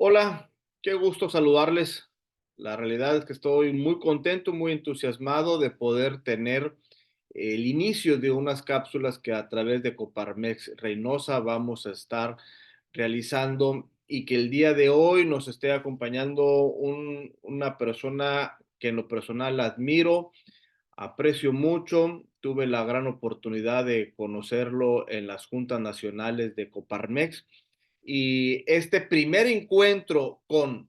Hola, qué gusto saludarles. La realidad es que estoy muy contento, muy entusiasmado de poder tener el inicio de unas cápsulas que a través de Coparmex Reynosa vamos a estar realizando y que el día de hoy nos esté acompañando una persona que en lo personal admiro, aprecio mucho. Tuve la gran oportunidad de conocerlo en las juntas nacionales de Coparmex y este primer encuentro con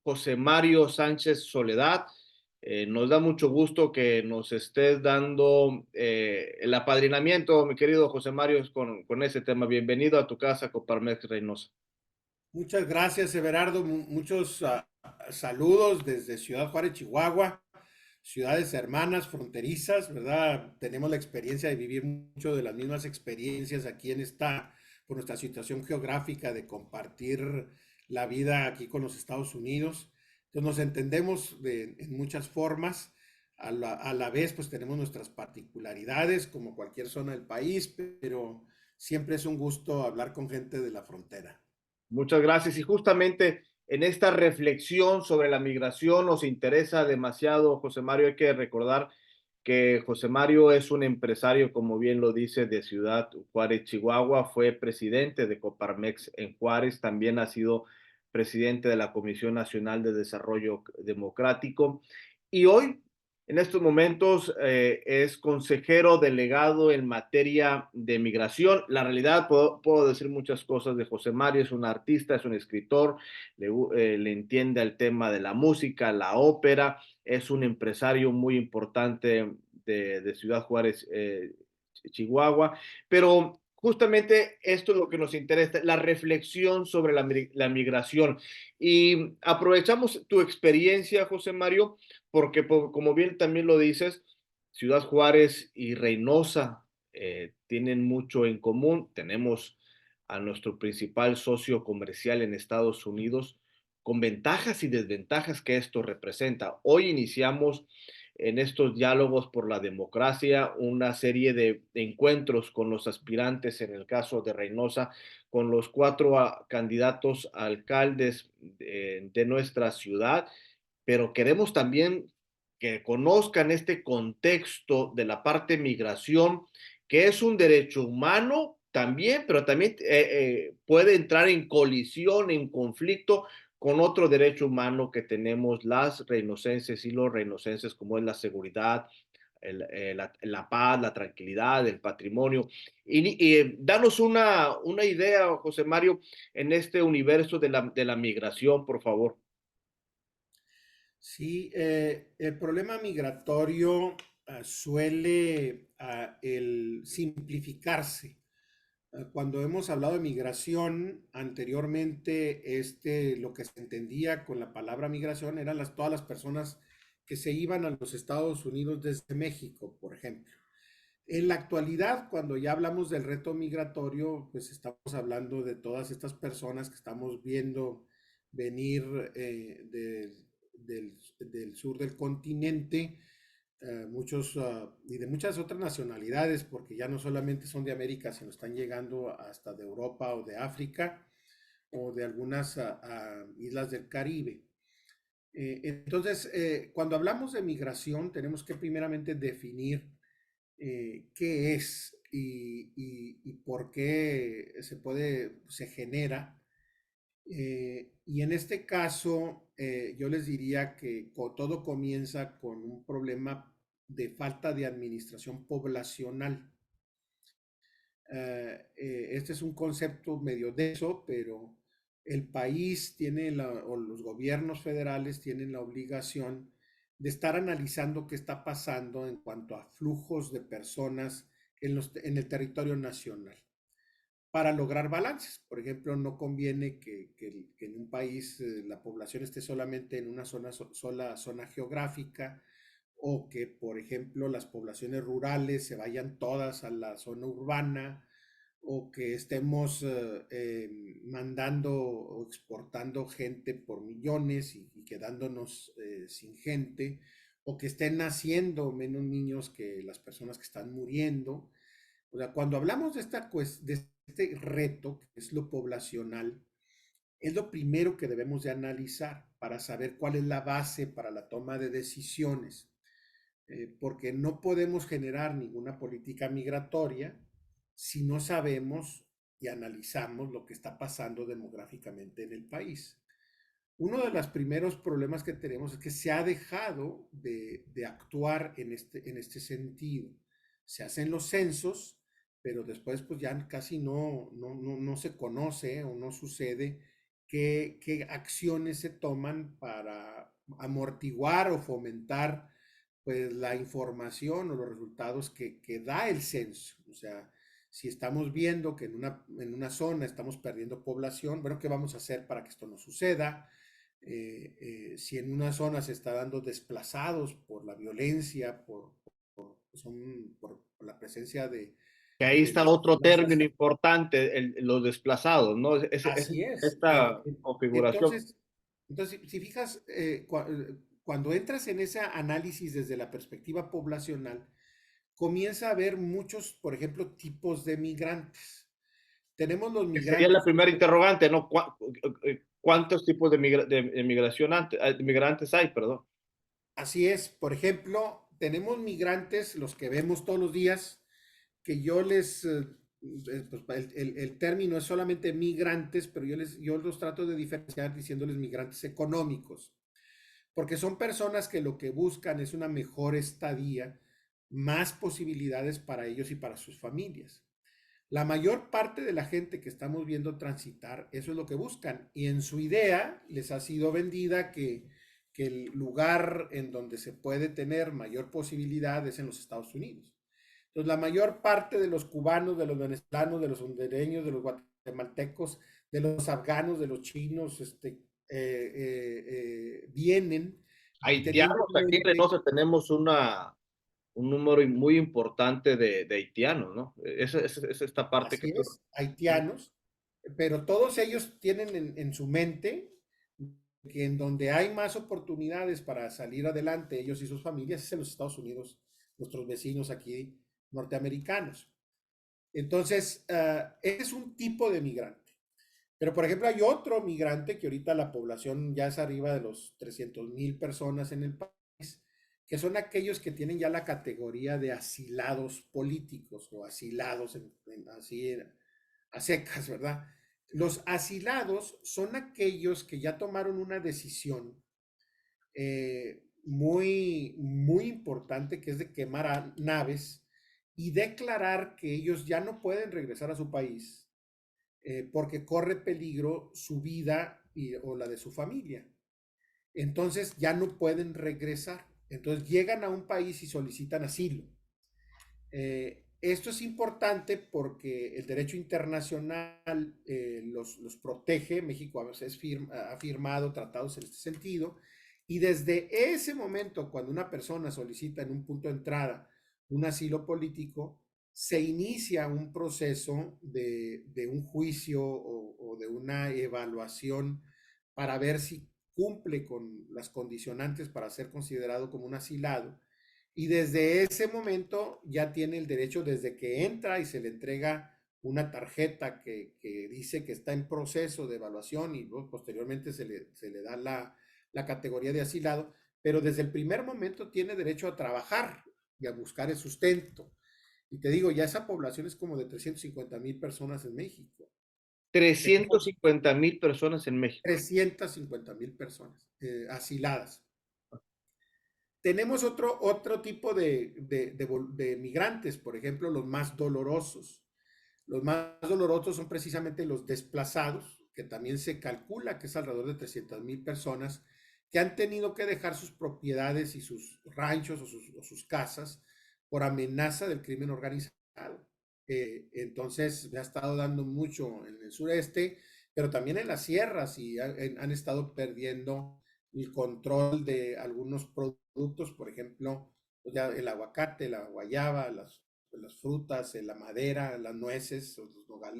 José Mario Sánchez Soledad, nos da mucho gusto que nos estés dando el apadrinamiento, mi querido José Mario, con ese tema. Bienvenido a tu casa, Coparmex Reynosa. Muchas gracias, Everardo. Muchos saludos desde Ciudad Juárez, Chihuahua, ciudades hermanas, fronterizas, ¿verdad? Tenemos la experiencia de vivir mucho de las mismas experiencias aquí por nuestra situación geográfica, de compartir la vida aquí con los Estados Unidos. Entonces nos entendemos en muchas formas. A la vez, pues tenemos nuestras particularidades, como cualquier zona del país, pero siempre es un gusto hablar con gente de la frontera. Muchas gracias. Y justamente en esta reflexión sobre la migración nos interesa demasiado, José Mario. Hay que recordar que José Mario es un empresario, como bien lo dice, de Ciudad Juárez, Chihuahua. Fue presidente de Coparmex en Juárez. También ha sido presidente de la Comisión Nacional de Desarrollo Democrático. Y hoy, en estos momentos, es consejero delegado en materia de migración. La realidad, puedo decir muchas cosas de José Mario. Es un artista, es un escritor, le entiende al tema de la música, la ópera, es un empresario muy importante de Ciudad Juárez, Chihuahua, pero justamente esto es lo que nos interesa, la reflexión sobre la migración. Y aprovechamos tu experiencia, José Mario, porque como bien también lo dices, Ciudad Juárez y Reynosa tienen mucho en común. Tenemos a nuestro principal socio comercial en Estados Unidos, con ventajas y desventajas que esto representa. Hoy iniciamos en estos diálogos por la democracia una serie de encuentros con los aspirantes, en el caso de Reynosa, con los cuatro candidatos a alcaldes de nuestra ciudad, pero queremos también que conozcan este contexto de la parte migración, que es un derecho humano también, pero también puede entrar en colisión, en conflicto con otro derecho humano que tenemos las reinocenses y los reinocenses, como es la seguridad, la paz, la tranquilidad, el patrimonio. Y danos una idea, José Mario, en este universo de la migración, por favor. Sí, el problema migratorio suele el simplificarse. Cuando hemos hablado de migración anteriormente, lo que se entendía con la palabra migración eran todas las personas que se iban a los Estados Unidos desde México, por ejemplo. En la actualidad, cuando ya hablamos del reto migratorio, pues estamos hablando de todas estas personas que estamos viendo venir del sur del continente, muchos y de muchas otras nacionalidades, porque ya no solamente son de América, sino están llegando hasta de Europa o de África o de algunas islas del Caribe. Entonces, cuando hablamos de migración, tenemos que primeramente definir qué es y por qué se genera. Y en este caso, yo les diría que todo comienza con un problema de falta de administración poblacional. Este es un concepto medio denso, pero el país o los gobiernos federales tienen la obligación de estar analizando qué está pasando en cuanto a flujos de personas en el territorio nacional para lograr balances. Por ejemplo, no conviene que en un país la población esté solamente en una sola zona geográfica, o que, por ejemplo, las poblaciones rurales se vayan todas a la zona urbana, o que estemos mandando o exportando gente por millones y quedándonos sin gente, o que estén naciendo menos niños que las personas que están muriendo. O sea, cuando hablamos de este reto, que es lo poblacional, es lo primero que debemos de analizar para saber cuál es la base para la toma de decisiones, porque no podemos generar ninguna política migratoria si no sabemos y analizamos lo que está pasando demográficamente en el país. Uno de los primeros problemas que tenemos es que se ha dejado de actuar en este sentido. Se hacen los censos, pero después pues ya casi no se conoce o no sucede qué acciones se toman para amortiguar o fomentar pues la información o los resultados que da el censo. O sea, si estamos viendo que en una zona estamos perdiendo población, bueno, ¿qué vamos a hacer para que esto no suceda? Si en una zona se está dando desplazados por la violencia, por la presencia Que ahí de está las otro fuerzas. término importante, los desplazados, ¿no? Así es. Esta configuración. Entonces, si fijas, cuando entras en ese análisis desde la perspectiva poblacional, comienza a haber muchos, por ejemplo, tipos de migrantes. Tenemos los Que sería la migrantes. primera interrogante, ¿no? ¿Cuántos tipos de migración de migrantes hay, perdón? Así es, por ejemplo, tenemos migrantes, los que vemos todos los días, que yo les, pues, el término es solamente migrantes, pero yo los trato de diferenciar diciéndoles migrantes económicos, porque son personas que lo que buscan es una mejor estadía, más posibilidades para ellos y para sus familias. La mayor parte de la gente que estamos viendo transitar, eso es lo que buscan. Y en su idea les ha sido vendida que el lugar en donde se puede tener mayor posibilidad es en los Estados Unidos. Entonces, la mayor parte de los cubanos, de los venezolanos, de los hondureños, de los guatemaltecos, de los afganos, de los chinos, vienen teniendo Haitianos, en aquí en mente. Reynosa tenemos un número muy importante de haitianos, ¿no? Es esta parte que Así tú... es, haitianos, pero todos ellos tienen en su mente que en donde hay más oportunidades para salir adelante, ellos y sus familias, es en los Estados Unidos, nuestros vecinos aquí norteamericanos. Entonces, es un tipo de migrante. Pero, por ejemplo, hay otro migrante que ahorita la población ya es arriba de los 300,000 personas en el país, que son aquellos que tienen ya la categoría de asilados políticos o asilados así a secas, ¿verdad? Los asilados son aquellos que ya tomaron una decisión muy importante, que es de quemar naves y declarar que ellos ya no pueden regresar a su país porque corre peligro su vida o la de su familia. Entonces ya no pueden regresar. Entonces llegan a un país y solicitan asilo. Esto es importante porque el derecho internacional los protege. México a veces ha firmado tratados en este sentido. Y desde ese momento, cuando una persona solicita en un punto de entrada un asilo político, se inicia un proceso de un juicio o de una evaluación para ver si cumple con las condicionantes para ser considerado como un asilado. Y desde ese momento ya tiene el derecho, desde que entra y se le entrega una tarjeta que dice que está en proceso de evaluación y luego posteriormente se le da la categoría de asilado, pero desde el primer momento tiene derecho a trabajar y a buscar el sustento. Y te digo, ya esa población es como de 350,000 personas en México. trescientos Tenemos cincuenta mil personas en México. 350,000 personas asiladas. Tenemos otro tipo de migrantes, por ejemplo, los más dolorosos. Los más dolorosos son precisamente los desplazados, que también se calcula que es alrededor de 300,000 personas que han tenido que dejar sus propiedades y sus ranchos o sus casas por amenaza del crimen organizado. Entonces, me ha estado dando mucho en el sureste, pero también en las sierras y han estado perdiendo el control de algunos productos, por ejemplo, pues ya el aguacate, la guayaba, las frutas, la madera, las nueces, los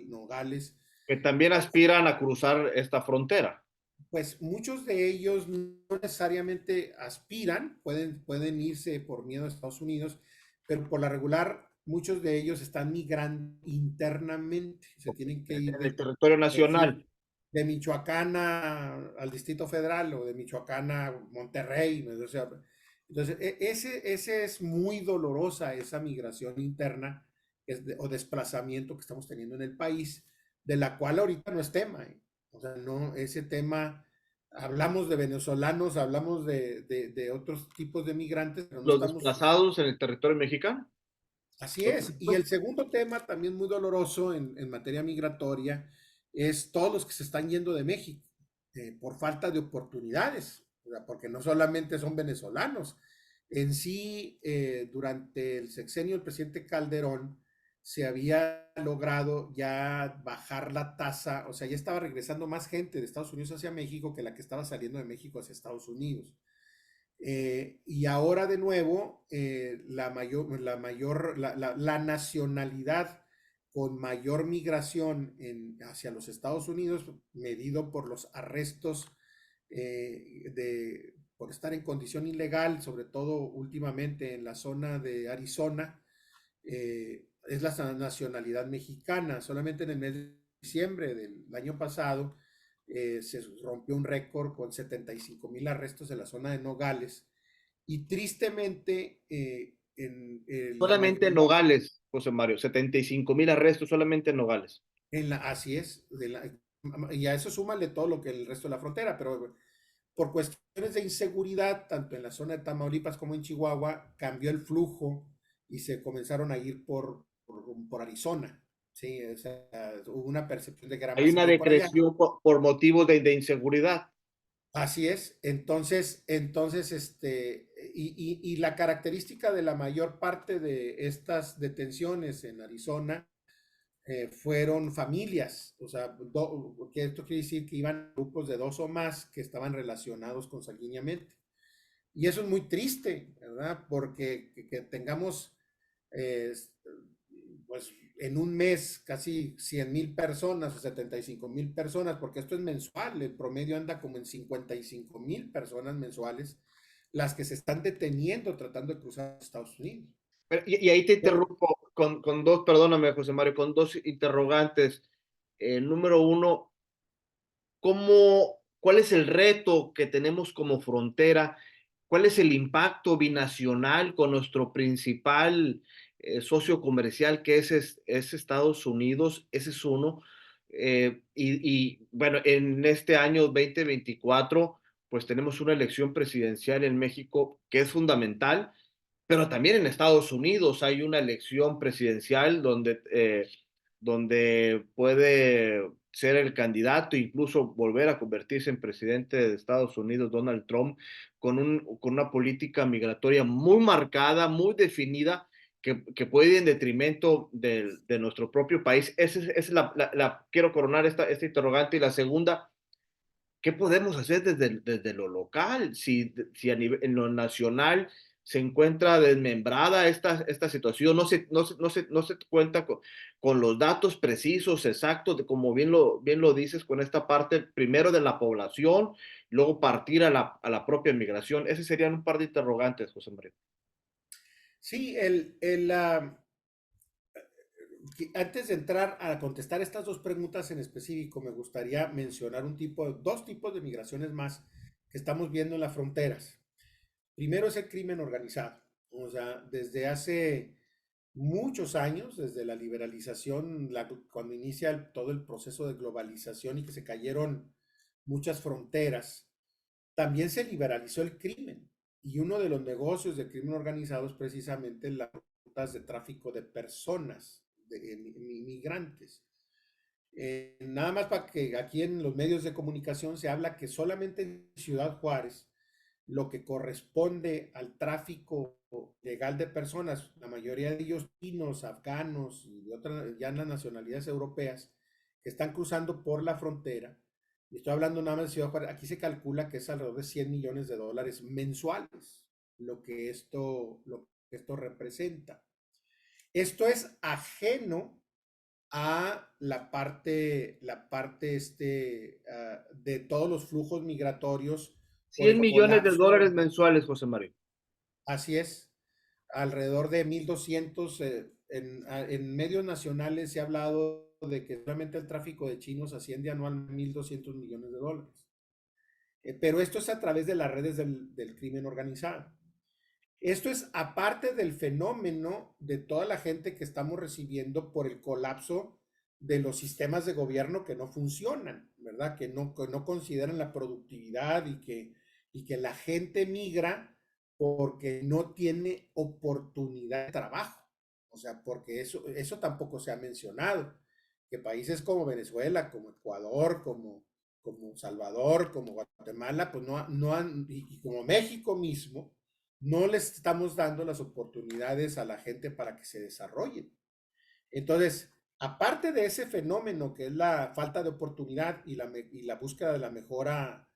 nogales, Que también aspiran a cruzar esta frontera. pues muchos de ellos no necesariamente aspiran, pueden irse por miedo a Estados Unidos, pero por la regular muchos de ellos están migrando internamente, se tienen que ir En el del territorio perfil. nacional. de Michoacán al Distrito Federal o de Michoacán a Monterrey. O sea, entonces, ese es muy dolorosa esa migración interna o desplazamiento que estamos teniendo en el país, de la cual ahorita no es tema. O sea, no, ese tema, hablamos de venezolanos, hablamos de otros tipos de migrantes, pero no Los estamos. desplazados en el territorio mexicano. Así es. Y el segundo tema, también muy doloroso en materia migratoria, es todos los que se están yendo de México por falta de oportunidades, o sea, porque no solamente son venezolanos. En sí, durante el sexenio del presidente Calderón, se había logrado ya bajar la tasa, o sea, ya estaba regresando más gente de Estados Unidos hacia México que la que estaba saliendo de México hacia Estados Unidos. Y ahora de nuevo, la nacionalidad con mayor migración hacia los Estados Unidos, medido por los arrestos por estar en condición ilegal, sobre todo últimamente en la zona de Arizona, es la nacionalidad mexicana. Solamente en el mes de diciembre del año pasado se rompió un récord con 75,000 arrestos en la zona de Nogales. Y tristemente, en la Solamente en mayoría, Nogales, José Mario, 75,000 arrestos solamente en Nogales. así es, y a eso súmale todo lo que el resto de la frontera, pero por cuestiones de inseguridad, tanto en la zona de Tamaulipas como en Chihuahua, cambió el flujo y se comenzaron a ir por Arizona. Sí, o sea, hubo una percepción de que era Hay más una seguro por allá. decreción por motivos de inseguridad. Así es. Entonces, y la característica de la mayor parte de estas detenciones en Arizona fueron familias, o sea, que esto quiere decir que iban grupos de dos o más que estaban relacionados consanguíneamente. Y eso es muy triste, ¿verdad? Porque que tengamos, eh, pues, en un mes casi 100,000 personas o 75,000 personas, porque esto es mensual, el promedio anda como en 55,000 personas mensuales, las que se están deteniendo tratando de cruzar a Estados Unidos. Y ahí te interrumpo con dos, perdóname, José Mario, con dos interrogantes. Número uno, ¿cuál es el reto que tenemos como frontera? ¿Cuál es el impacto binacional con nuestro principal socio comercial, que es Estados Unidos? Ese es uno. Bueno, en este año 2024, pues tenemos una elección presidencial en México que es fundamental, pero también en Estados Unidos hay una elección presidencial donde puede ser el candidato, incluso volver a convertirse en presidente de Estados Unidos, Donald Trump, con una política migratoria muy marcada, muy definida, que puede ir en detrimento de nuestro propio país. Esa es quiero coronar esta interrogante. Y la segunda, ¿qué podemos hacer desde lo local? Si en lo nacional se encuentra desmembrada esta situación, no se cuenta con los datos precisos, exactos, de como bien lo dices, con esta parte primero de la población, luego partir a la propia migración. Ese serían un par de interrogantes, José María. Sí, antes de entrar a contestar estas dos preguntas en específico, me gustaría mencionar dos tipos de migraciones más que estamos viendo en las fronteras. Primero es el crimen organizado. O sea, desde hace muchos años, desde la liberalización, cuando inicia todo el proceso de globalización y que se cayeron muchas fronteras, también se liberalizó el crimen. Y uno de los negocios del crimen organizado es precisamente las rutas de tráfico de personas, de inmigrantes. Nada más para que aquí en los medios de comunicación se habla que solamente en Ciudad Juárez lo que corresponde al tráfico legal de personas, la mayoría de ellos chinos, afganos y de otras ya las nacionalidades europeas que están cruzando por la frontera, y estoy hablando nada más de Ciudad Juárez, aquí se calcula que es alrededor de 100 millones de dólares mensuales lo que esto representa. Esto es ajeno a de todos los flujos migratorios por 100 el millones de colapso. dólares mensuales, José María. Así es, alrededor de 1,200 en medios nacionales se ha hablado de que solamente el tráfico de chinos asciende anualmente a $1,200 millones. Pero esto es a través de las redes del crimen organizado. Esto es aparte del fenómeno de toda la gente que estamos recibiendo por el colapso de los sistemas de gobierno que no funcionan, ¿verdad? Que no consideran la productividad y que la gente migra porque no tiene oportunidad de trabajo. O sea, porque eso tampoco se ha mencionado. Que países como Venezuela, como Ecuador, como Salvador, como Guatemala, pues no han, y como México mismo, no les estamos dando las oportunidades a la gente para que se desarrollen. Entonces, aparte de ese fenómeno que es la falta de oportunidad y la búsqueda de la mejora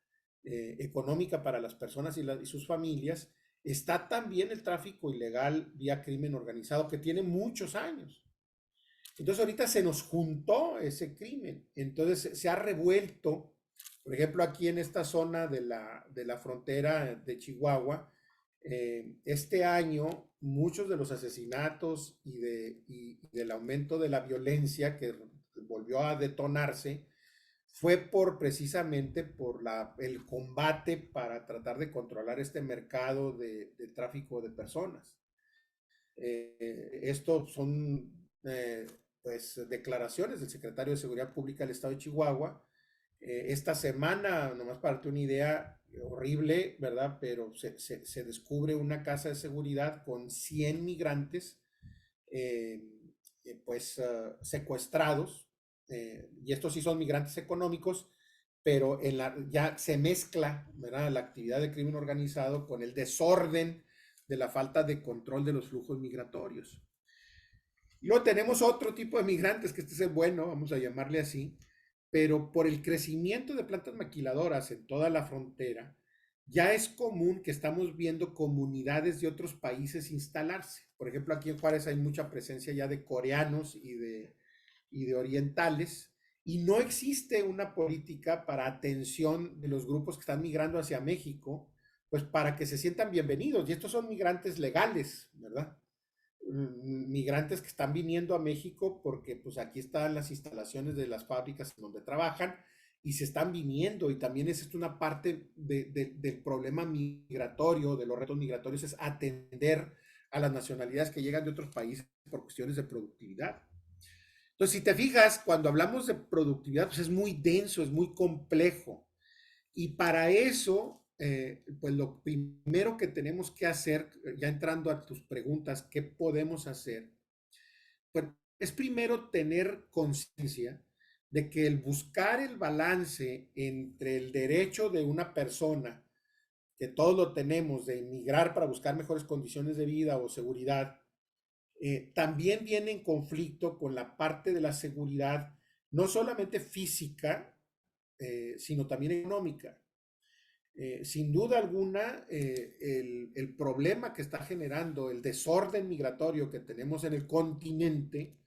económica para las personas y sus familias, está también el tráfico ilegal vía crimen organizado que tiene muchos años. Entonces ahorita se nos juntó ese crimen, entonces se ha revuelto, por ejemplo, aquí en esta zona de la frontera de Chihuahua, este año muchos de los asesinatos y del aumento de la violencia que volvió a detonarse fue precisamente por el combate para tratar de controlar este mercado de tráfico de personas. Esto son pues declaraciones del secretario de Seguridad Pública del Estado de Chihuahua. Esta semana, nomás para darte una idea, horrible, ¿verdad? Pero se descubre una casa de seguridad con 100 migrantes, eh, pues secuestrados, y estos sí son migrantes económicos, pero ya se mezcla, ¿verdad? La actividad de crimen organizado con el desorden de la falta de control de los flujos migratorios. Y luego tenemos otro tipo de migrantes, que este es el bueno, vamos a llamarle así, pero por el crecimiento de plantas maquiladoras en toda la frontera, ya es común que estamos viendo comunidades de otros países instalarse. Por ejemplo, aquí en Juárez hay mucha presencia ya de coreanos y de orientales, y no existe una política para atención de los grupos que están migrando hacia México, pues para que se sientan bienvenidos. Y estos son migrantes legales, ¿verdad? Migrantes que están viniendo a México porque pues aquí están las instalaciones de las fábricas donde trabajan y se están viniendo, y también es una parte del problema migratorio, de los retos migratorios, es atender a las nacionalidades que llegan de otros países por cuestiones de productividad. Entonces, si te fijas, cuando hablamos de productividad, pues es muy denso, es muy complejo. Y para eso, pues lo primero que tenemos que hacer, ya entrando a tus preguntas, ¿qué podemos hacer? Pues es primero tener conciencia de que el buscar el balance entre el derecho de una persona, que todos lo tenemos, de emigrar para buscar mejores condiciones de vida o seguridad, también viene en conflicto con la parte de la seguridad, no solamente física, sino también económica. Sin duda alguna, el problema que está generando el desorden migratorio que tenemos en el continente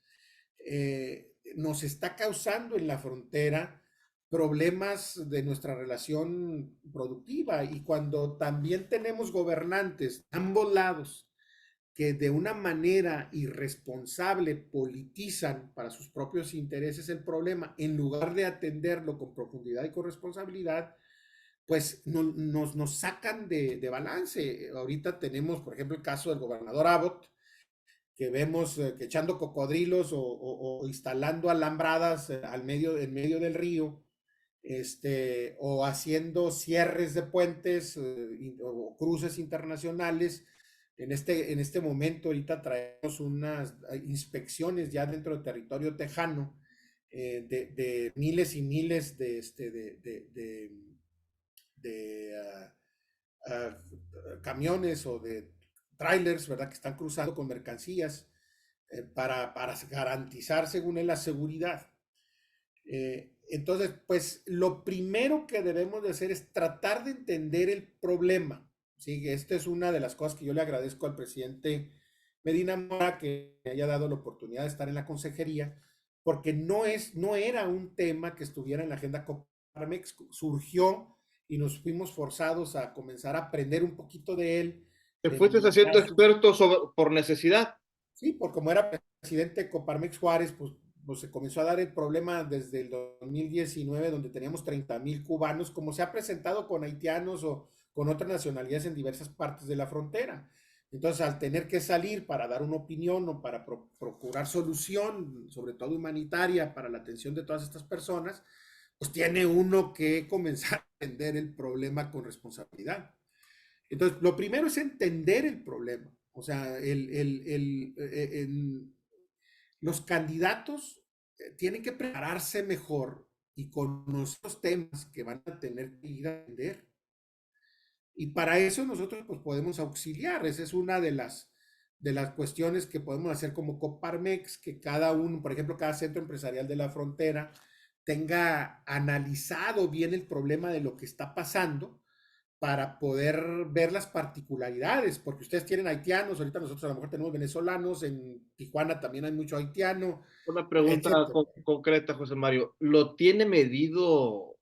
nos está causando en la frontera problemas de nuestra relación productiva, y cuando también tenemos gobernantes de ambos lados que de una manera irresponsable politizan para sus propios intereses el problema, en lugar de atenderlo con profundidad y con responsabilidad, pues nos sacan de balance. Ahorita tenemos, por ejemplo, el caso del gobernador Abbott, que vemos que echando cocodrilos o instalando alambradas en medio del río, o haciendo cierres de puentes o cruces internacionales. En este momento, ahorita traemos unas inspecciones ya dentro del territorio tejano, de miles y miles de camiones o de trailers, ¿verdad? Que están cruzando con mercancías para garantizar, según él, la seguridad. Entonces, pues lo primero que debemos de hacer es tratar de entender el problema. ¿Sí? Esta es una de las cosas que yo le agradezco al presidente Medina Mora, que me haya dado la oportunidad de estar en la consejería, porque no era un tema que estuviera en la agenda Coparmex, surgió y nos fuimos forzados a comenzar a aprender un poquito de él. Te fuiste haciendo experto por necesidad. Sí, por como era presidente de Coparmex Juárez, pues pues se comenzó a dar el problema desde el 2019, donde teníamos 30,000 cubanos, como se ha presentado con haitianos o con otras nacionalidades en diversas partes de la frontera. Entonces, al tener que salir para dar una opinión o para procurar solución, sobre todo humanitaria, para la atención de todas estas personas, pues tiene uno que comenzar a entender el problema con responsabilidad. Entonces, lo primero es entender el problema. O sea, los candidatos tienen que prepararse mejor y conocer los temas que van a tener que ir a atender. Y para eso nosotros pues podemos auxiliar. Esa es una de las cuestiones que podemos hacer como Coparmex, que cada uno, por ejemplo, cada centro empresarial de la frontera tenga analizado bien el problema de lo que está pasando para poder ver las particularidades, porque ustedes tienen haitianos, ahorita nosotros a lo mejor tenemos venezolanos, en Tijuana también hay mucho haitiano, Una pregunta etcétera. concreta, José Mario. ¿Lo tiene medido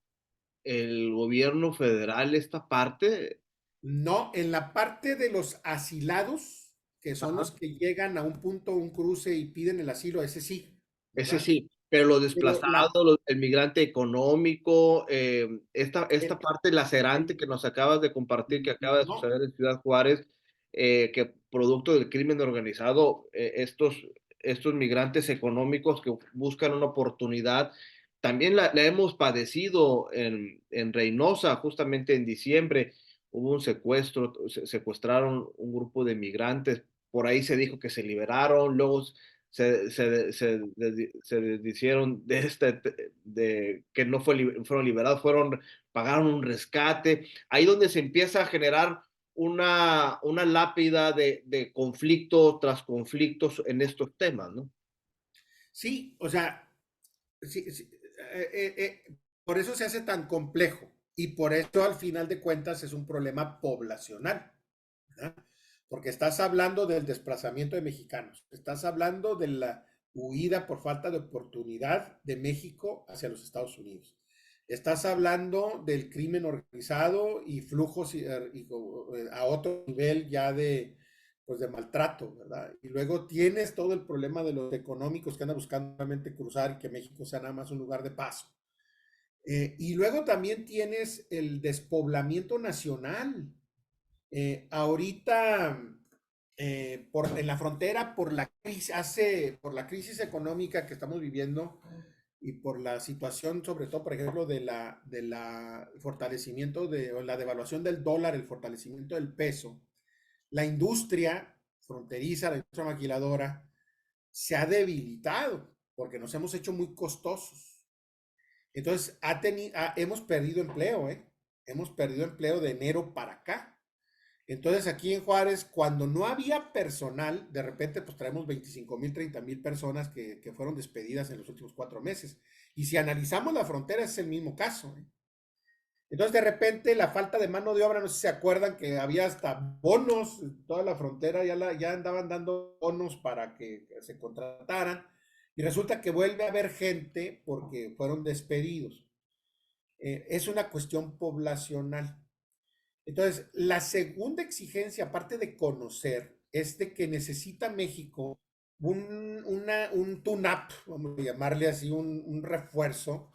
el gobierno federal esta parte? No, en la parte de los asilados, que son Ajá. los que llegan a un punto, un cruce y piden el asilo, ese sí, Ese ¿verdad? sí, pero los Pero desplazados, el migrante económico, esta el- parte lacerante el- que nos acabas de compartir, que acaba de no, suceder en Ciudad Juárez, que producto del crimen organizado, estos migrantes económicos que buscan una oportunidad, también la hemos padecido en Reynosa, justamente en diciembre, hubo un secuestro, secuestraron un grupo de migrantes, por ahí se dijo que se liberaron, luego se deshicieron de que no fueron liberados, pagaron un rescate. Ahí donde se empieza a generar una lápida de conflicto tras conflictos en estos temas, ¿no? sí, o sea, sí, sí, por eso se hace tan complejo y por eso al final de cuentas es un problema poblacional, ¿verdad? Porque estás hablando del desplazamiento de mexicanos, estás hablando de la huida por falta de oportunidad de México hacia los Estados Unidos. Estás hablando del crimen organizado y flujos a otro nivel ya pues de maltrato, ¿verdad? Y luego tienes todo el problema de los económicos que andan buscando realmente cruzar y que México sea nada más un lugar de paso. Y luego también tienes el despoblamiento nacional. Ahorita en la frontera, por la crisis económica que estamos viviendo y por la situación, sobre todo, por ejemplo, de la fortalecimiento o la devaluación del dólar, el fortalecimiento del peso, la industria fronteriza, la industria maquiladora, se ha debilitado porque nos hemos hecho muy costosos. Entonces, hemos perdido empleo, ¿eh? Hemos perdido empleo de enero para acá. Entonces, aquí en Juárez, cuando no había personal, de repente, pues traemos 25,000, 30,000 personas que fueron despedidas en los últimos 4 meses. Y si analizamos la frontera, es el mismo caso, ¿eh? Entonces, de repente, la falta de mano de obra, no sé si se acuerdan que había hasta bonos, toda la frontera ya andaban dando bonos para que se contrataran. Y resulta que vuelve a haber gente porque fueron despedidos. Es una cuestión poblacional. Entonces, la segunda exigencia, aparte de conocer, es de que necesita México un tune-up, vamos a llamarle así, un refuerzo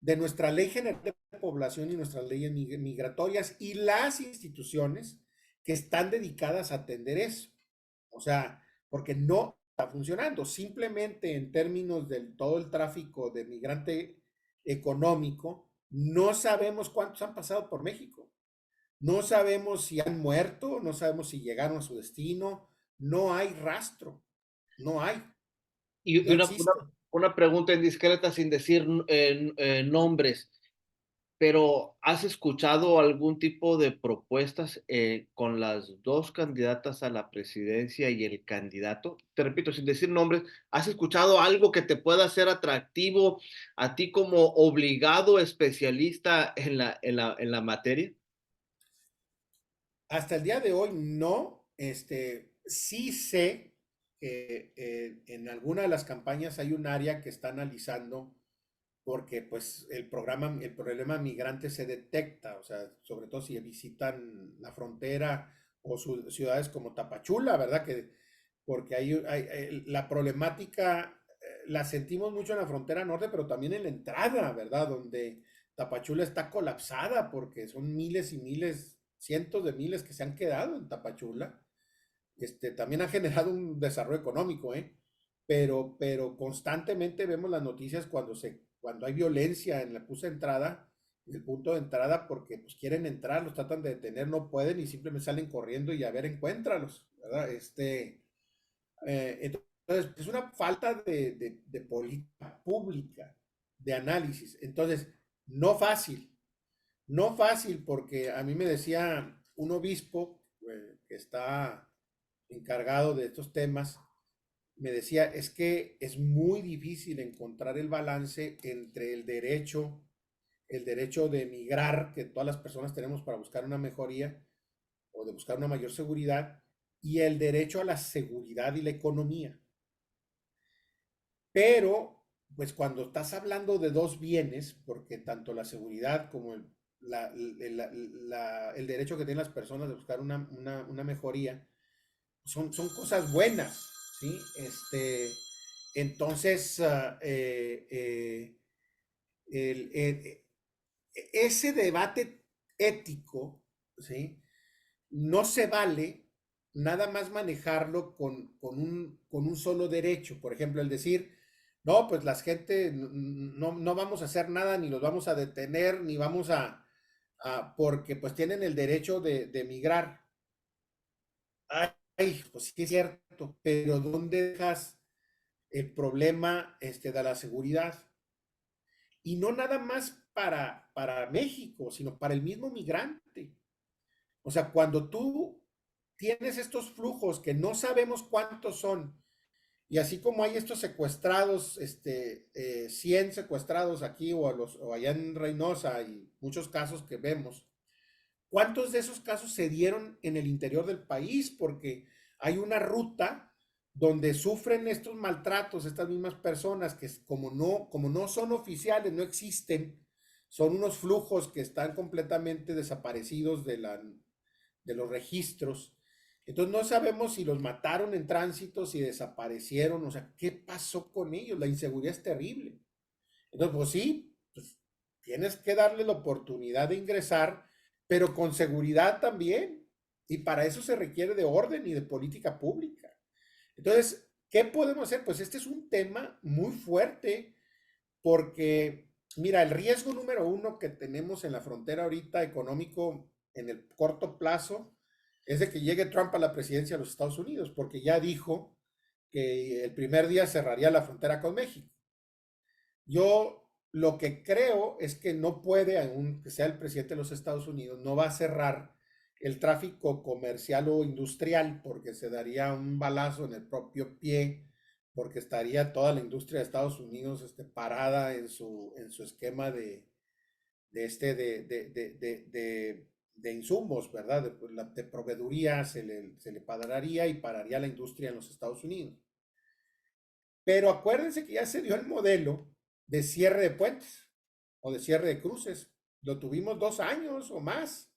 de nuestra ley general de población y nuestras leyes migratorias y las instituciones que están dedicadas a atender eso. O sea, porque no está funcionando. Simplemente en términos de todo el tráfico de migrante económico, no sabemos cuántos han pasado por México. No sabemos si han muerto, no sabemos si llegaron a su destino, no hay rastro, no hay, Y no existe. una pregunta indiscreta sin decir nombres, pero ¿has escuchado algún tipo de propuestas con las dos candidatas a la presidencia y el candidato? Te repito, sin decir nombres, ¿has escuchado algo que te pueda ser atractivo a ti como obligado especialista en la materia? Hasta el día de hoy no, sí sé que en alguna de las campañas hay un área que está analizando porque pues el problema migrante se detecta, o sea, sobre todo si visitan la frontera o ciudades como Tapachula, ¿verdad? Porque la problemática la sentimos mucho en la frontera norte, pero también en la entrada, ¿verdad? Donde Tapachula está colapsada porque son miles y miles, cientos de miles que se han quedado en Tapachula. También ha generado un desarrollo económico, ¿eh? Pero constantemente vemos las noticias cuando hay violencia en la puesta de entrada, en el punto de entrada, porque pues quieren entrar, los tratan de detener, no pueden y simplemente salen corriendo y a ver, encuéntralos, ¿verdad? Entonces, es una falta de política pública, de análisis. Entonces, no fácil, no fácil, porque a mí me decía un obispo que está encargado de estos temas, me decía, es que es muy difícil encontrar el balance entre el derecho de emigrar, que todas las personas tenemos para buscar una mejoría o de buscar una mayor seguridad, y el derecho a la seguridad y la economía. Pero, pues cuando estás hablando de dos bienes, porque tanto la seguridad como el derecho que tienen las personas de buscar una mejoría, son cosas buenas, ¿sí? Entonces, ese debate ético, ¿sí? No se vale nada más manejarlo con un solo derecho. Por ejemplo, el decir, no, pues la gente no vamos a hacer nada, ni los vamos a detener, ni vamos porque pues tienen el derecho de emigrar. Ay, pues sí es cierto, pero ¿dónde dejas el problema de la seguridad? Y no nada más para México, sino para el mismo migrante. O sea, cuando tú tienes estos flujos que no sabemos cuántos son, y así como hay estos secuestrados, 100 secuestrados aquí o allá en Reynosa y muchos casos que vemos, ¿cuántos de esos casos se dieron en el interior del país? Porque hay una ruta donde sufren estos maltratos, estas mismas personas que como no son oficiales, no existen, son unos flujos que están completamente desaparecidos de los registros. Entonces no sabemos si los mataron en tránsito, si desaparecieron, o sea, ¿qué pasó con ellos? La inseguridad es terrible. Entonces, pues sí, pues, tienes que darle la oportunidad de ingresar, pero con seguridad también. Y para eso se requiere de orden y de política pública. Entonces, ¿qué podemos hacer? Pues este es un tema muy fuerte porque, mira, el riesgo número uno que tenemos en la frontera ahorita económico en el corto plazo es de que llegue Trump a la presidencia de los Estados Unidos, porque ya dijo que el primer día cerraría la frontera con México. Yo lo que creo es que no puede, aunque sea el presidente de los Estados Unidos, no va a cerrar el tráfico comercial o industrial porque se daría un balazo en el propio pie, porque estaría toda la industria de Estados Unidos parada en su esquema de, este, de insumos, ¿verdad? De proveeduría se le pararía y pararía la industria en los Estados Unidos. Pero acuérdense que ya se dio el modelo de cierre de puentes o de cierre de cruces. Lo tuvimos 2 años o más.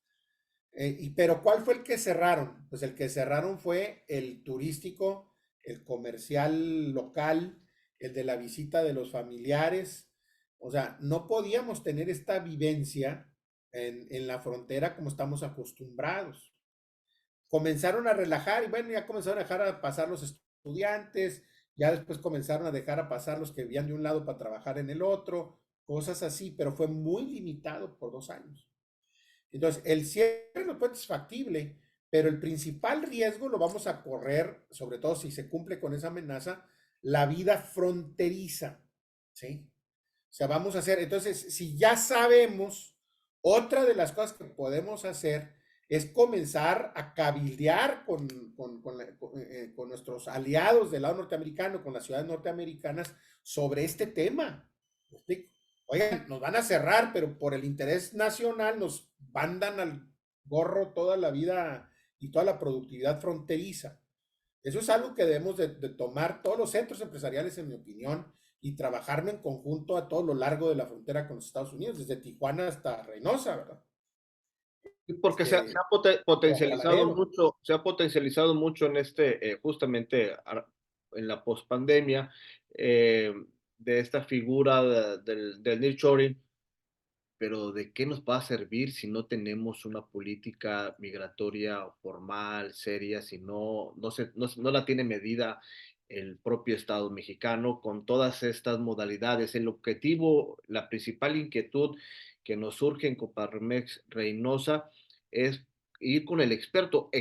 Pero ¿cuál fue el que cerraron? Pues el que cerraron fue el turístico, el comercial local, el de la visita de los familiares. O sea, no podíamos tener esta vivencia en la frontera como estamos acostumbrados. Comenzaron a relajar y bueno, ya comenzaron a dejar a pasar los estudiantes, ya después comenzaron a dejar a pasar los que vivían de un lado para trabajar en el otro, cosas así, pero fue muy limitado por 2 años. Entonces, el cierre de los puentes es factible, pero el principal riesgo lo vamos a correr, sobre todo si se cumple con esa amenaza, la vida fronteriza, ¿sí? O sea, vamos a hacer, entonces, si ya sabemos, otra de las cosas que podemos hacer es comenzar a cabildear con nuestros aliados del lado norteamericano, con las ciudades norteamericanas, sobre este tema. ¿Me explico? Oigan, nos van a cerrar, pero por el interés nacional nos mandan al gorro toda la vida y toda la productividad fronteriza. Eso es algo que debemos de tomar todos los centros empresariales, en mi opinión, y trabajarlo en conjunto a todo lo largo de la frontera con los Estados Unidos, desde Tijuana hasta Reynosa, ¿verdad? Porque se ha O hasta potencializado Laredo. mucho, se ha potencializado mucho en justamente en la pospandemia, de esta figura del nearshoring, pero ¿de qué nos va a servir si no tenemos una política migratoria formal, seria, si no la tiene medida el propio Estado mexicano con todas estas modalidades? El objetivo, la principal inquietud que nos surge en Coparmex Reynosa es ir con el experto,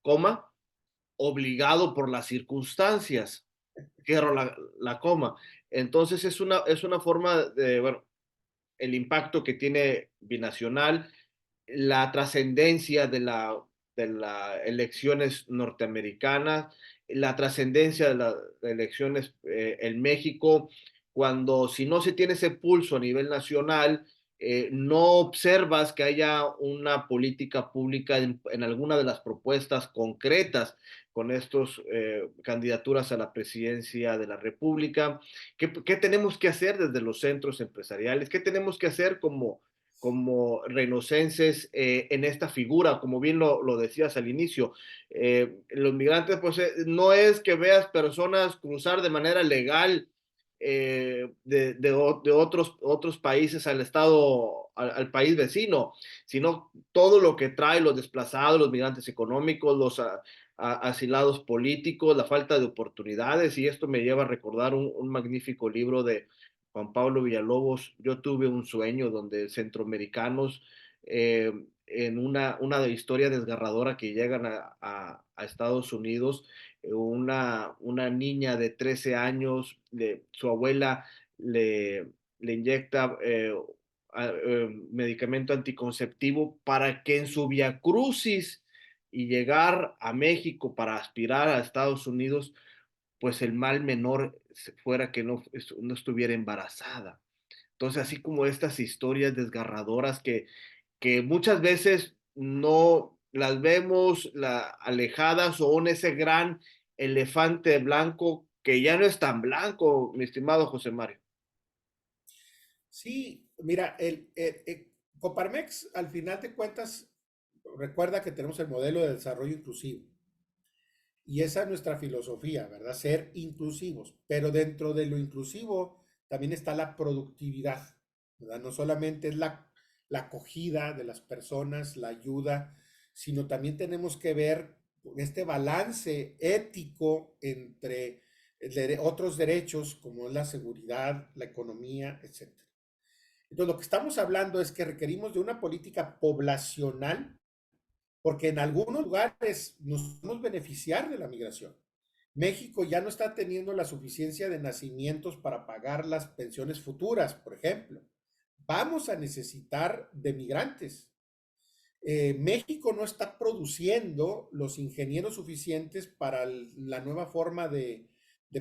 coma, obligado por las circunstancias, cierro la coma. Entonces es una forma de, bueno, el impacto que tiene binacional, la trascendencia de las elecciones norteamericanas, la trascendencia de las elecciones en México, cuando si no se tiene ese pulso a nivel nacional, no observas que haya una política pública en alguna de las propuestas concretas con estas candidaturas a la presidencia de la República. ¿Qué tenemos que hacer desde los centros empresariales? ¿Qué tenemos que hacer como reinocenses en esta figura? Como bien lo decías al inicio, los migrantes, pues no es que veas personas cruzar de manera legal de otros países al estado, al país vecino, sino todo lo que trae los desplazados, los migrantes económicos, los asilados políticos, la falta de oportunidades, y esto me lleva a recordar un magnífico libro de Juan Pablo Villalobos, Yo tuve un sueño, donde centroamericanos, en una historia desgarradora que llegan a Estados Unidos, una niña de 13 años, su abuela le inyecta medicamento anticonceptivo para que en su viacrucis y llegar a México para aspirar a Estados Unidos, pues el mal menor fuera que no estuviera embarazada. Entonces, así como estas historias desgarradoras que muchas veces no las vemos alejadas, o en ese gran elefante blanco que ya no es tan blanco, mi estimado José Mario. Sí, mira, Coparmex, al final de cuentas, recuerda que tenemos el modelo de desarrollo inclusivo. Y esa es nuestra filosofía, ¿verdad? Ser inclusivos. Pero dentro de lo inclusivo también está la productividad, ¿verdad? No solamente es la acogida de las personas, la ayuda, sino también tenemos que ver este balance ético entre otros derechos como es la seguridad, la economía, etcétera. Entonces, lo que estamos hablando es que requerimos de una política poblacional porque en algunos lugares nos podemos beneficiar de la migración. México ya no está teniendo la suficiencia de nacimientos para pagar las pensiones futuras, por ejemplo. Vamos a necesitar de migrantes. México no está produciendo los ingenieros suficientes para la nueva forma de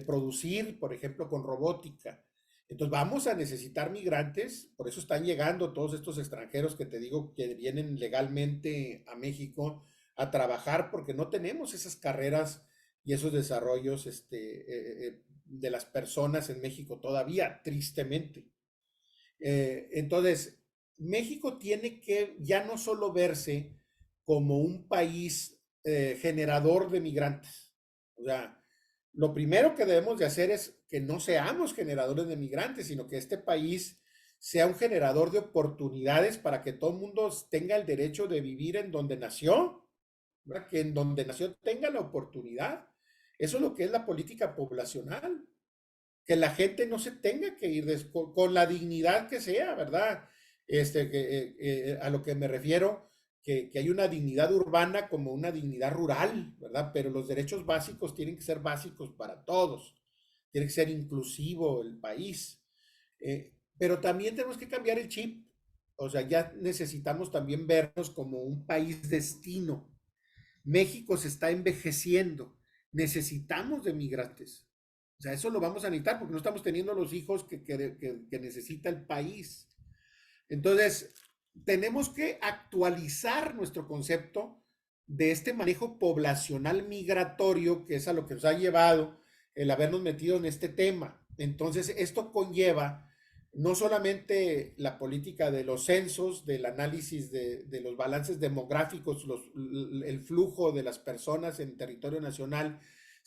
producir, por ejemplo, con robótica. Entonces vamos a necesitar migrantes, por eso están llegando todos estos extranjeros que te digo que vienen legalmente a México a trabajar porque no tenemos esas carreras y esos desarrollos de las personas en México todavía, tristemente. Entonces, México tiene que ya no solo verse como un país generador de migrantes. O sea, lo primero que debemos de hacer es que no seamos generadores de migrantes, sino que este país sea un generador de oportunidades para que todo el mundo tenga el derecho de vivir en donde nació, ¿verdad? Que en donde nació tenga la oportunidad. Eso es lo que es la política poblacional, que la gente no se tenga que ir con la dignidad que sea, ¿verdad? A lo que me refiero, que hay una dignidad urbana como una dignidad rural, ¿verdad? Pero los derechos básicos tienen que ser básicos para todos, tiene que ser inclusivo el país. Pero también tenemos que cambiar el chip, o sea, ya necesitamos también vernos como un país destino. México se está envejeciendo, necesitamos de migrantes. O sea, eso lo vamos a necesitar porque no estamos teniendo los hijos que necesita el país. Entonces, tenemos que actualizar nuestro concepto de este manejo poblacional migratorio, que es a lo que nos ha llevado el habernos metido en este tema. Entonces, esto conlleva no solamente la política de los censos, del análisis de los balances demográficos, el flujo de las personas en territorio nacional,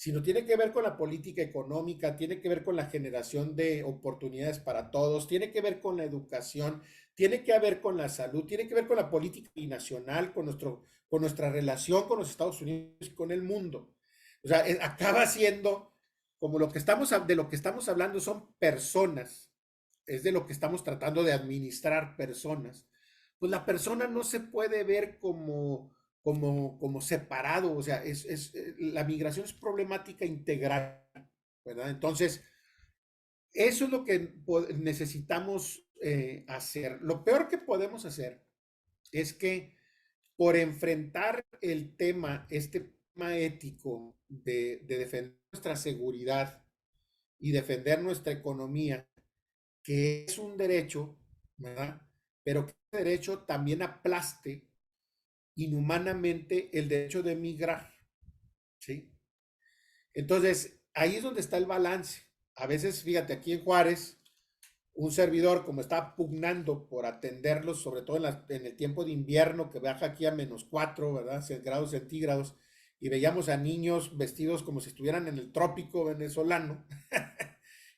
sino tiene que ver con la política económica, tiene que ver con la generación de oportunidades para todos, tiene que ver con la educación, tiene que ver con la salud, tiene que ver con la política binacional, con nuestra relación con los Estados Unidos y con el mundo. O sea, acaba siendo como de lo que estamos hablando son personas, es de lo que estamos tratando de administrar personas. Pues la persona no se puede ver como separado, o sea, la migración es problemática integral, ¿verdad? Entonces, eso es lo que necesitamos hacer. Lo peor que podemos hacer es que por enfrentar este tema ético de defender nuestra seguridad y defender nuestra economía, que es un derecho, ¿verdad? Pero que ese derecho también aplaste inhumanamente el derecho de migrar, ¿sí? Entonces, ahí es donde está el balance. A veces, fíjate, aquí en Juárez, un servidor, como está pugnando por atenderlos, sobre todo en el tiempo de invierno, que baja aquí a -4, ¿verdad? Grados centígrados, y veíamos a niños vestidos como si estuvieran en el trópico venezolano,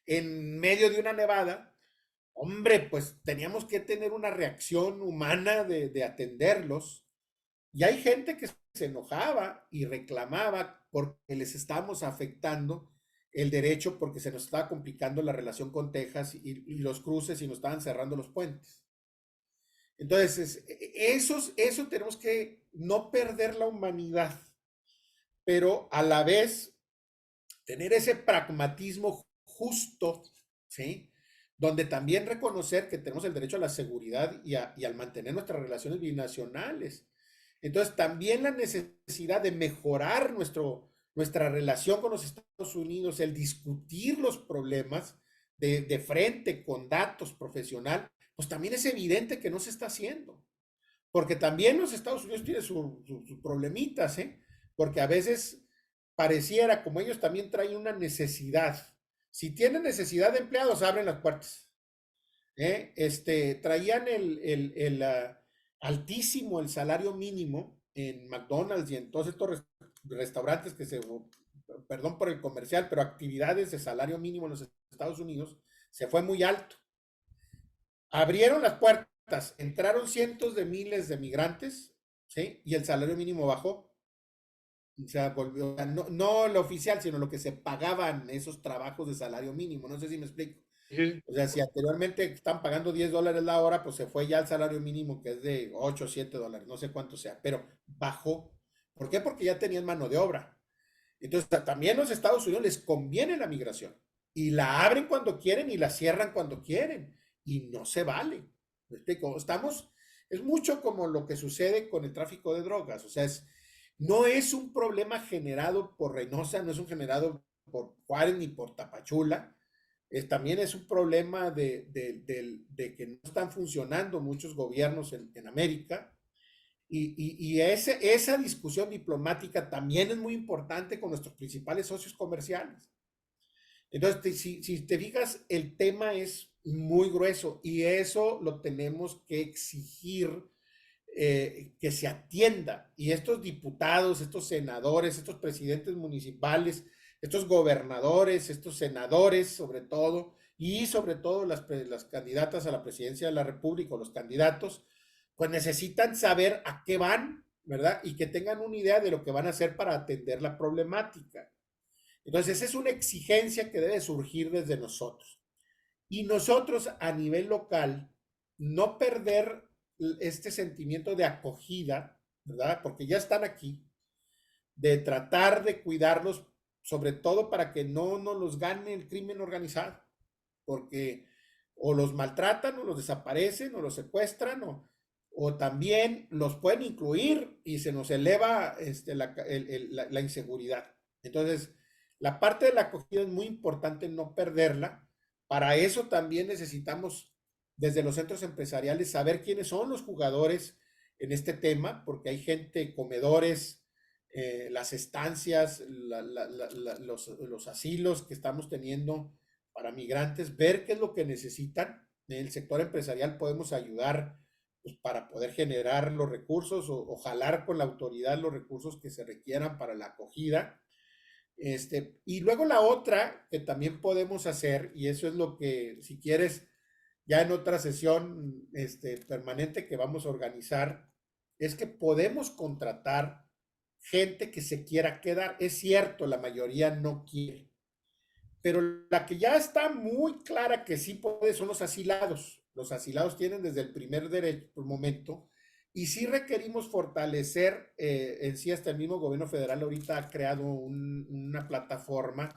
en medio de una nevada. Hombre, pues teníamos que tener una reacción humana de atenderlos. Y hay gente que se enojaba y reclamaba porque les estábamos afectando el derecho, porque se nos estaba complicando la relación con Texas y los cruces y nos estaban cerrando los puentes. Entonces, eso tenemos que no perder la humanidad, pero a la vez tener ese pragmatismo justo, ¿sí? Donde también reconocer que tenemos el derecho a la seguridad y al mantener nuestras relaciones binacionales. Entonces, también la necesidad de mejorar nuestra relación con los Estados Unidos, el discutir los problemas de frente con datos profesional, pues también es evidente que no se está haciendo. Porque también los Estados Unidos tienen sus problemitas, ¿eh? Porque a veces pareciera como ellos también traen una necesidad. Si tienen necesidad de empleados, abren las puertas. ¿Eh? Traían altísimo el salario mínimo en McDonald's y en todos estos restaurantes perdón por el comercial, pero actividades de salario mínimo en los Estados Unidos, se fue muy alto. Abrieron las puertas, entraron cientos de miles de migrantes, ¿sí? Y el salario mínimo bajó. O sea, volvió, no lo oficial, sino lo que se pagaban esos trabajos de salario mínimo. No sé si me explico. Sí, O sea, si anteriormente están pagando $10 la hora, pues se fue ya el salario mínimo, que es de 8 o $7, no sé cuánto sea, pero bajó. ¿Por qué? Porque ya tenían mano de obra. Entonces, también a los Estados Unidos les conviene la migración. Y la abren cuando quieren y la cierran cuando quieren. Y no se vale. ¿Me explico? Es mucho como lo que sucede con el tráfico de drogas. O sea, no es un problema generado por Reynosa, no es un generado por Juárez ni por Tapachula. También es un problema de que no están funcionando muchos gobiernos en América. Y esa discusión diplomática también es muy importante con nuestros principales socios comerciales. Entonces, si te fijas, el tema es muy grueso y eso lo tenemos que exigir que se atienda. Y estos diputados, estos senadores, estos presidentes municipales, estos gobernadores, estos senadores sobre todo, y sobre todo las candidatas a la presidencia de la República, o los candidatos, pues necesitan saber a qué van, ¿verdad? Y que tengan una idea de lo que van a hacer para atender la problemática. Entonces, esa es una exigencia que debe surgir desde nosotros. Y nosotros a nivel local, no perder este sentimiento de acogida, ¿verdad? Porque ya están aquí, de tratar de cuidarlos, sobre todo para que no nos los gane el crimen organizado, porque o los maltratan o los desaparecen o los secuestran o también los pueden incluir y se nos eleva la inseguridad. Entonces, la parte de la acogida es muy importante no perderla. Para eso también necesitamos desde los centros empresariales saber quiénes son los jugadores en este tema, porque hay gente, comedores, las estancias, los asilos que estamos teniendo para migrantes, ver qué es lo que necesitan. En el sector empresarial podemos ayudar pues, para poder generar los recursos o jalar con la autoridad los recursos que se requieran para la acogida. Y luego la otra que también podemos hacer, y eso es lo que, si quieres, ya en otra sesión permanente que vamos a organizar, es que podemos contratar gente que se quiera quedar. Es cierto, la mayoría no quiere, pero la que ya está muy clara que sí puede son los asilados. Los asilados tienen desde el primer momento y sí requerimos fortalecer, en sí hasta el mismo gobierno federal ahorita ha creado una plataforma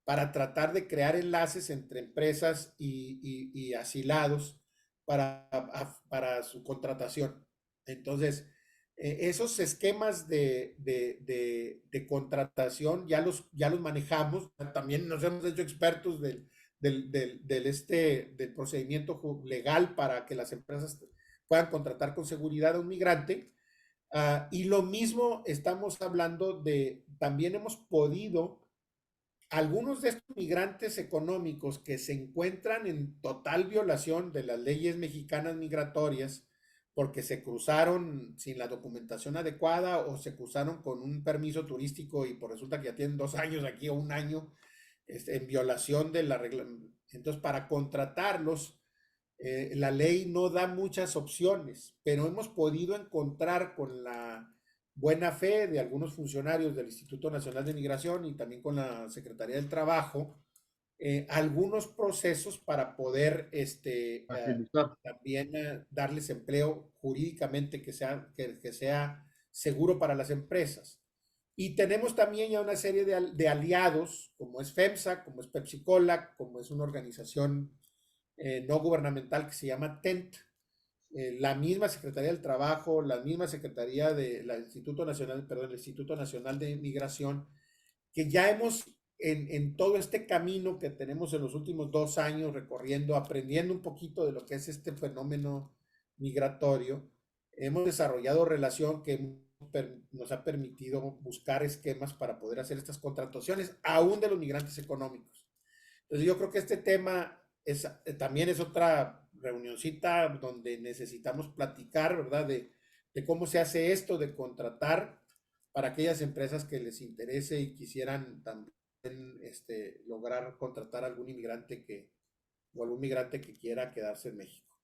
para tratar de crear enlaces entre empresas y asilados para su contratación. Entonces, esos esquemas de contratación ya los manejamos, también nos hemos hecho expertos del procedimiento legal para que las empresas puedan contratar con seguridad a un migrante. Y lo mismo estamos hablando también hemos podido, algunos de estos migrantes económicos que se encuentran en total violación de las leyes mexicanas migratorias, porque se cruzaron sin la documentación adecuada o se cruzaron con un permiso turístico y por resulta que ya tienen 2 años aquí o un año en violación de la regla. Entonces, para contratarlos, la ley no da muchas opciones, pero hemos podido encontrar con la buena fe de algunos funcionarios del Instituto Nacional de Migración y también con la Secretaría del Trabajo, algunos procesos para poder Agilizar. también darles empleo jurídicamente que sea seguro para las empresas. Y tenemos también ya una serie de aliados, como es FEMSA, como es Pepsi Cola, como es una organización no gubernamental que se llama TENT, la misma Secretaría del Trabajo, la misma Secretaría Instituto Nacional, perdón, el Instituto Nacional de Migración, que ya hemos en todo este camino que tenemos en los últimos 2 años recorriendo, aprendiendo un poquito de lo que es este fenómeno migratorio, hemos desarrollado relación que nos ha permitido buscar esquemas para poder hacer estas contrataciones, aún de los migrantes económicos. Entonces yo creo que este tema también es otra reunioncita donde necesitamos platicar, ¿verdad? De cómo se hace esto, de contratar para aquellas empresas que les interese y quisieran también lograr contratar a algún inmigrante o algún migrante que quiera quedarse en México.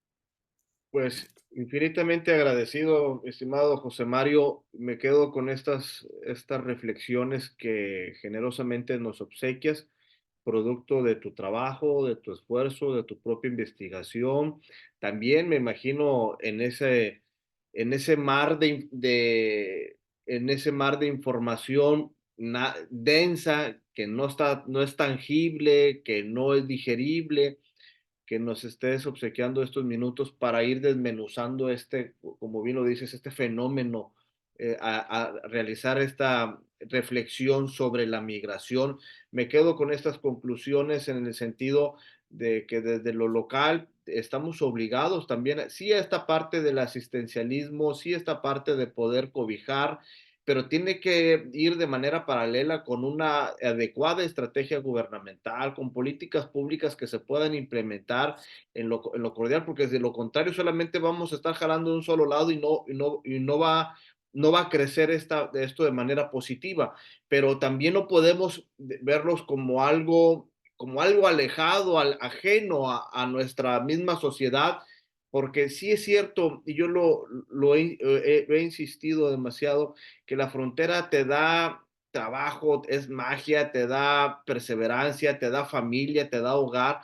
Pues infinitamente agradecido, estimado José Mario. Me quedo con estas reflexiones que generosamente nos obsequias, producto de tu trabajo, de tu esfuerzo, de tu propia investigación. También me imagino en ese mar de información densa que no es tangible, que no es digerible, que nos estés obsequiando estos minutos para ir desmenuzando como bien lo dices, este fenómeno, a realizar esta reflexión sobre la migración. Me quedo con estas conclusiones en el sentido de que desde lo local estamos obligados también, sí, a esta parte del asistencialismo, sí, esta parte de poder cobijar, pero tiene que ir de manera paralela con una adecuada estrategia gubernamental, con políticas públicas que se puedan implementar en lo cordial, porque de lo contrario solamente vamos a estar jalando de un solo lado y no va a crecer esto de manera positiva, pero también no podemos verlos como algo alejado, ajeno a nuestra misma sociedad, porque sí es cierto, y yo lo he insistido demasiado, que la frontera te da trabajo, es magia, te da perseverancia, te da familia, te da hogar,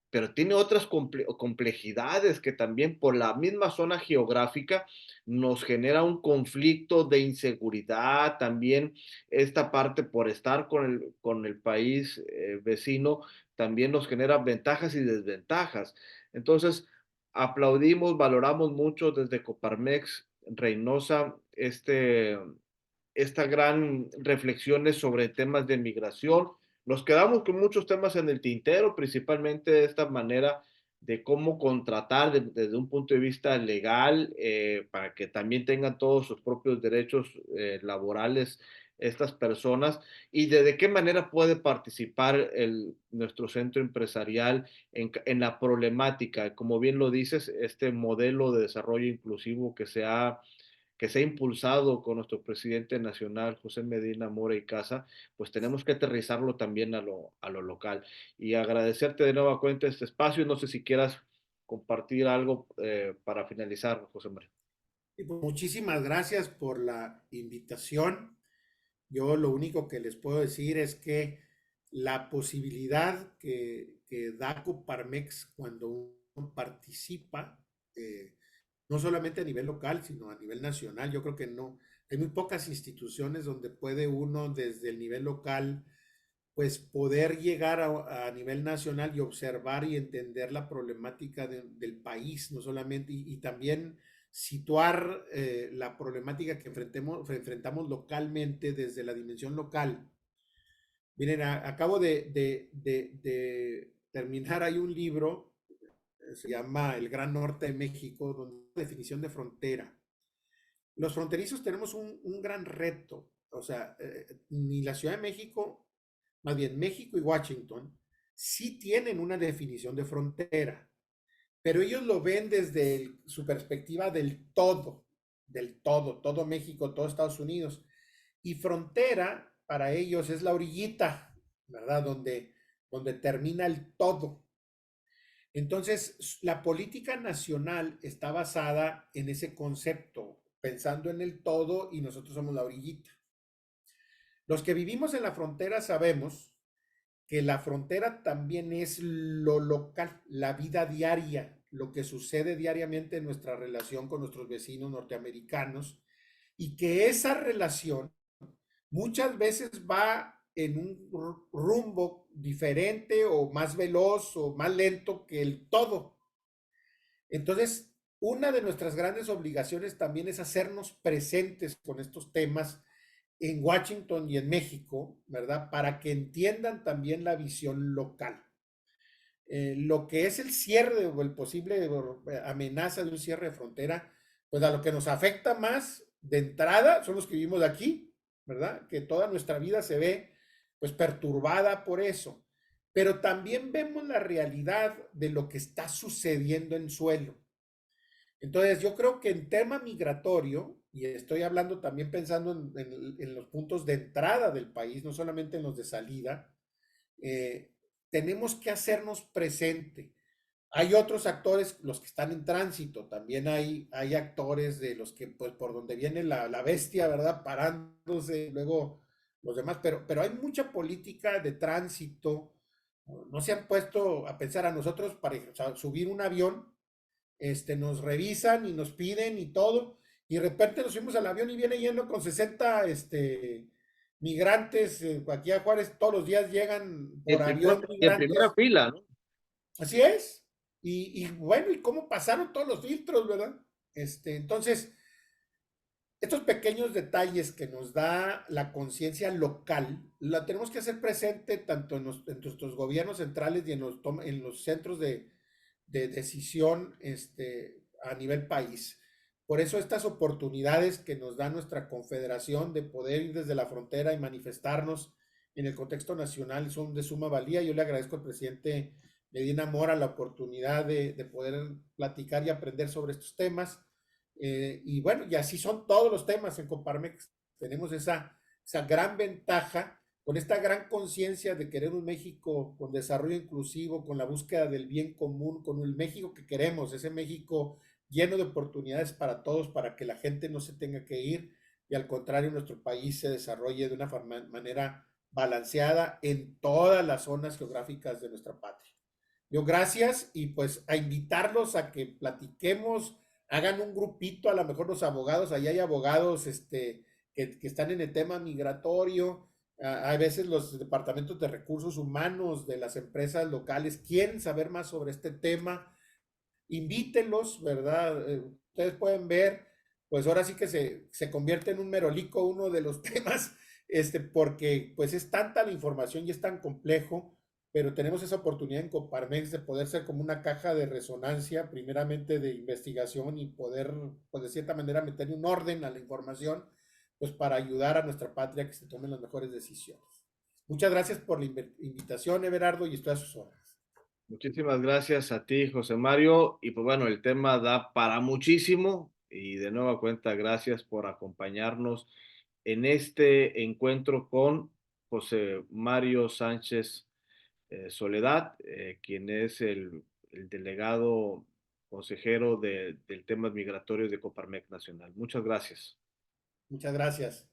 pero tiene otras complejidades que también por la misma zona geográfica nos genera un conflicto de inseguridad, también esta parte por estar con el país vecino, también nos genera ventajas y desventajas. Entonces, aplaudimos, valoramos mucho desde Coparmex Reynosa esta gran reflexiones sobre temas de migración. Nos quedamos con muchos temas en el tintero, principalmente de esta manera de cómo contratar desde un punto de vista legal, para que también tengan todos sus propios derechos laborales estas personas, y de qué manera puede participar nuestro centro empresarial en la problemática, como bien lo dices, este modelo de desarrollo inclusivo que se ha impulsado con nuestro presidente nacional, José Medina Mora y Casa, pues tenemos que aterrizarlo también a lo local. Y agradecerte de nueva cuenta este espacio. No sé si quieras compartir algo para finalizar, José María. Y pues, muchísimas gracias por la invitación. Yo lo único que les puedo decir es que la posibilidad que da Coparmex cuando uno participa, no solamente a nivel local, sino a nivel nacional, yo creo que no, hay muy pocas instituciones donde puede uno desde el nivel local pues poder llegar a nivel nacional y observar y entender la problemática del país, no solamente, y también situar la problemática que enfrentamos localmente desde la dimensión local. Miren, acabo de terminar, hay un libro, se llama El Gran Norte de México, donde definición de frontera. Los fronterizos tenemos un gran reto, o sea, ni la Ciudad de México, más bien México y Washington, sí tienen una definición de frontera, pero ellos lo ven desde su perspectiva del todo México, todo Estados Unidos. Y frontera para ellos es la orillita, ¿verdad? Donde termina el todo. Entonces, la política nacional está basada en ese concepto, pensando en el todo y nosotros somos la orillita. Los que vivimos en la frontera sabemos que la frontera también es lo local, la vida diaria, lo que sucede diariamente en nuestra relación con nuestros vecinos norteamericanos y que esa relación muchas veces va en un rumbo diferente o más veloz o más lento que el todo. Entonces, una de nuestras grandes obligaciones también es hacernos presentes con estos temas en Washington y en México, ¿verdad? Para que entiendan también la visión local. Lo que es el cierre o el posible amenaza de un cierre de frontera, pues a lo que nos afecta más de entrada son los que vivimos aquí, ¿verdad? Que toda nuestra vida se ve pues perturbada por eso. Pero también vemos la realidad de lo que está sucediendo en suelo. Entonces, yo creo que en tema migratorio, y estoy hablando también pensando en los puntos de entrada del país, no solamente en los de salida, eh, tenemos que hacernos presente. Hay otros actores, los que están en tránsito, también hay actores de los que, pues, por donde viene la bestia, ¿verdad? Parándose, luego los demás, pero hay mucha política de tránsito. No se han puesto a pensar a nosotros para o sea, subir un avión, nos revisan y nos piden y todo, y de repente nos subimos al avión y viene yendo con 60 migrantes, aquí a Juárez todos los días llegan por avión Y en primera migrantes, fila, ¿no? así es, y bueno, y cómo pasaron todos los filtros, ¿verdad? Entonces, estos pequeños detalles que nos da la conciencia local, la tenemos que hacer presente tanto en nuestros gobiernos centrales y en los centros de decisión a nivel país. Por eso estas oportunidades que nos da nuestra confederación de poder ir desde la frontera y manifestarnos en el contexto nacional son de suma valía. Yo le agradezco al presidente Medina Mora la oportunidad de poder platicar y aprender sobre estos temas. Y bueno, y así son todos los temas en Coparmex. Tenemos esa gran ventaja con esta gran conciencia de querer un México con desarrollo inclusivo, con la búsqueda del bien común, con el México que queremos, ese México lleno de oportunidades para todos, para que la gente no se tenga que ir y al contrario nuestro país se desarrolle de una manera balanceada en todas las zonas geográficas de nuestra patria. Yo gracias y pues a invitarlos a que platiquemos, hagan un grupito, a lo mejor los abogados, allá hay abogados que están en el tema migratorio, a veces los departamentos de recursos humanos de las empresas locales quieren saber más sobre este tema, invítenlos, ¿verdad? Ustedes pueden ver, pues ahora sí que se convierte en un merolico uno de los temas, porque pues es tanta la información y es tan complejo, pero tenemos esa oportunidad en Coparmex de poder ser como una caja de resonancia, primeramente de investigación y poder, pues de cierta manera, meter un orden a la información, pues para ayudar a nuestra patria a que se tomen las mejores decisiones. Muchas gracias por la invitación, Everardo, y estoy a sus órdenes. Muchísimas gracias a ti, José Mario. Y pues bueno, el tema da para muchísimo. y de nueva cuenta, gracias por acompañarnos en este encuentro con José Mario Sánchez Soledad, quien es el delegado consejero del temas migratorios de Coparmex Nacional. Muchas gracias. Muchas gracias.